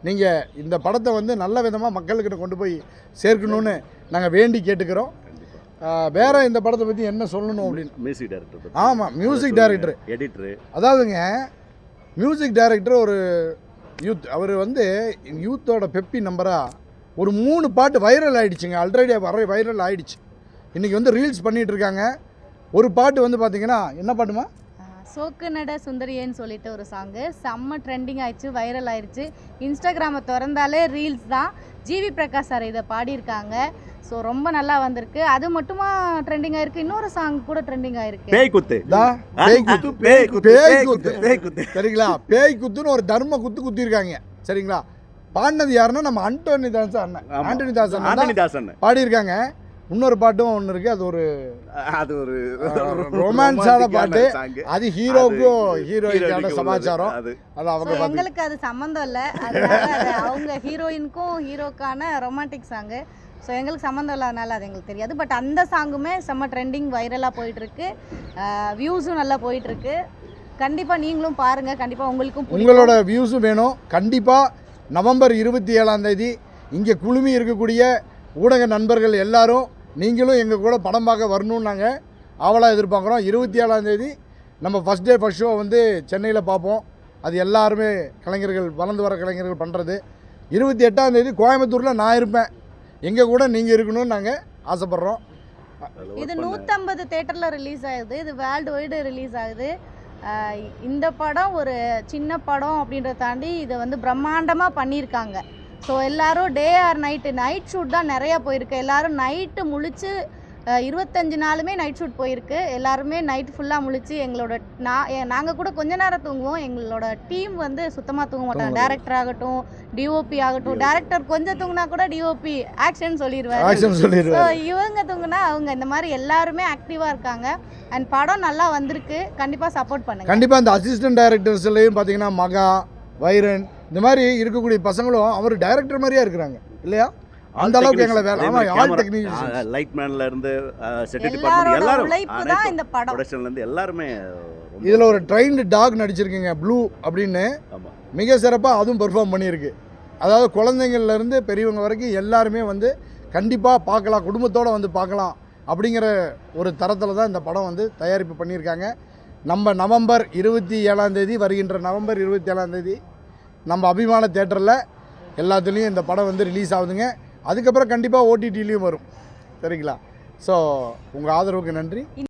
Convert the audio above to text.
நீங்கள் இந்த படத்தை வந்து நல்ல விதமாக மக்கள்கிட்ட கொண்டு போய் சேர்க்கணும்னு நாங்கள் வேண்டி கேட்டுக்கிறோம். வேற இந்த படத்தை பற்றி என்ன சொல்லணும் அப்படின்னு மியூசிக் டைரக்டர். ஆமாம், மியூசிக் டைரக்டர், எடிட்டரு. அதாவதுங்க மியூசிக் டைரக்டர் ஒரு யூத். அவர் வந்து யூத்தோட பெப்பி நம்பராக ஒரு 3 பாட்டு வைரல் ஆகிடுச்சுங்க. ஆல்ரெடி வைரல் ஆகிடுச்சு. இன்றைக்கி வந்து ரீல்ஸ் பண்ணிகிட்டு இருக்காங்க. ஒரு பாட்டு வந்து பார்த்தீங்கன்னா என்ன பாட்டுமா, சோக்கு நட சுந்தரியன்னு சொல்லிட்டு ஒரு சாங்கு செம்ம ட்ரெண்டிங் ஆயிடுச்சு, வைரல் ஆயிடுச்சு. இன்ஸ்டாகிராமை திறந்தாலே ரீல்ஸ் தான். ஜிவி பிரகாஷ் சார் இதை பாடியிருக்காங்க. ஸோ ரொம்ப நல்லா வந்திருக்கு. அது மட்டுமா ட்ரெண்டிங் ஆயிருக்கு, இன்னொரு சாங் கூட ட்ரெண்டிங் ஆயிருக்கு. பேய் குத்து. சரிங்களா? பேய் குத்துன்னு ஒரு தர்ம குத்திருக்காங்க. சரிங்களா? பாடினது யாருன்னா நம்ம ஆண்டனி தாசன் பாடியிருக்காங்க. இன்னொரு பாட்டும் ஒன்று இருக்குது. அது ஒரு ரொமான்ஸான பாட்டு. அது ஹீரோக்கும் ஹீரோயினுக்கான சமாச்சாரம். அது அவங்க எங்களுக்கு அது சம்மந்தம் இல்லை. அவங்க ஹீரோயினுக்கும் ஹீரோக்கான ரொமான்டிக் சாங்கு. ஸோ எங்களுக்கு சம்மந்தம் இல்லாதனால அது எங்களுக்கு தெரியாது. பட் அந்த சாங்குமே செம்ம ட்ரெண்டிங் வைரலாக போயிட்டுருக்கு. வியூஸும் நல்லா போயிட்டுருக்கு. கண்டிப்பாக நீங்களும் பாருங்கள். கண்டிப்பாக உங்களோட வியூஸும் வேணும். கண்டிப்பாக நவம்பர் 27ஆம் தேதி இங்கே குழுமி இருக்கக்கூடிய ஊடக நண்பர்கள் எல்லாரும் நீங்களும் எங்கள் கூட படம் பார்க்க வரணும்னு நாங்கள் ஆவலாக எதிர்பார்க்குறோம். 27ஆம் தேதி நம்ம ஃபஸ்ட் டே ஃபஸ்ட் ஷோ வந்து சென்னையில் பார்ப்போம். அது எல்லாருமே கலைஞர்கள், வளர்ந்து வர கலைஞர்கள் பண்ணுறது. 28ஆம் தேதி கோயம்புத்தூரில் நான் இருப்பேன். எங்கள் கூட நீங்கள் இருக்கணும்னு நாங்கள் ஆசைப்பட்றோம். இது 150 தேட்டரில் ரிலீஸ் ஆகுது. இது வேர்ல்டு வைடு ரிலீஸ் ஆகுது. இந்த படம் ஒரு சின்ன படம் அப்படின்றத தாண்டி இதை வந்து பிரம்மாண்டமாக பண்ணியிருக்காங்க. ஸோ எல்லோரும் டே ஆர் நைட் ஷூட் தான் நிறையா போயிருக்கு. எல்லோரும் நைட்டு முழிச்சு 25 நாளுமே நைட் ஷூட் போயிருக்கு. எல்லாருமே நைட்டு ஃபுல்லாக முழிச்சு எங்களோட நாங்கள் கூட கொஞ்ச நேரம் தூங்குவோம். எங்களோட டீம் வந்து சுத்தமாக தூங்க மாட்டாங்க. டேரக்டர் ஆகட்டும், டிஓபி ஆகட்டும். டேரக்டர் கொஞ்சம் தூங்கினா கூட டிஓபி ஆக்ஷன் சொல்லிடுவாரு. ஸோ இவங்க தூங்குனா அவங்க, இந்த மாதிரி எல்லாருமே ஆக்டிவாக இருக்காங்க. அண்ட் படம் நல்லா வந்திருக்கு. கண்டிப்பாக சப்போர்ட் பண்ணுங்க. கண்டிப்பாக அந்த அசிஸ்டன்ட் டைரக்டர்ஸ்லையும் பார்த்தீங்கன்னா மகா, வைரன், இந்த மாதிரி இருக்கக்கூடிய பசங்களும் அவர் டைரக்டர் மாதிரியே இருக்கிறாங்க இல்லையா? அந்த அளவுக்கு எங்களை ஆல் டெக்னீஷியன், லைட் மேன்ல இருந்து செட் டிபார்ட்மெண்ட் எல்லாரும், உழைப்பு தான் இந்த படம். ப்ரொடக்ஷன்ல இருந்து எல்லாரும். இதில் ஒரு ட்ரெயின்டு டாக் நடிச்சிருக்கீங்க ப்ளூ அப்படின்னு. மிக சிறப்பாக அதுவும் பெர்ஃபார்ம் பண்ணியிருக்கு. அதாவது குழந்தைங்கள்லேருந்து பெரியவங்க வரைக்கும் எல்லாருமே வந்து கண்டிப்பாக பார்க்கலாம், குடும்பத்தோடு வந்து பார்க்கலாம் அப்படிங்கிற ஒரு தரத்தில் தான் இந்த படம் வந்து தயாரிப்பு பண்ணியிருக்காங்க. நம்ம நவம்பர் 27ஆம் தேதி, வருகின்ற நவம்பர் 27ஆம் தேதி நம்ம அபிமான தேட்டரில் எல்லாத்துலேயும் இந்த படம் வந்து ரிலீஸ் ஆகுதுங்க. அதுக்கப்புறம் கண்டிப்பாக ஓடிடிலையும் வரும். சரிங்களா? ஸோ உங்கள் ஆதரவுக்கு நன்றி.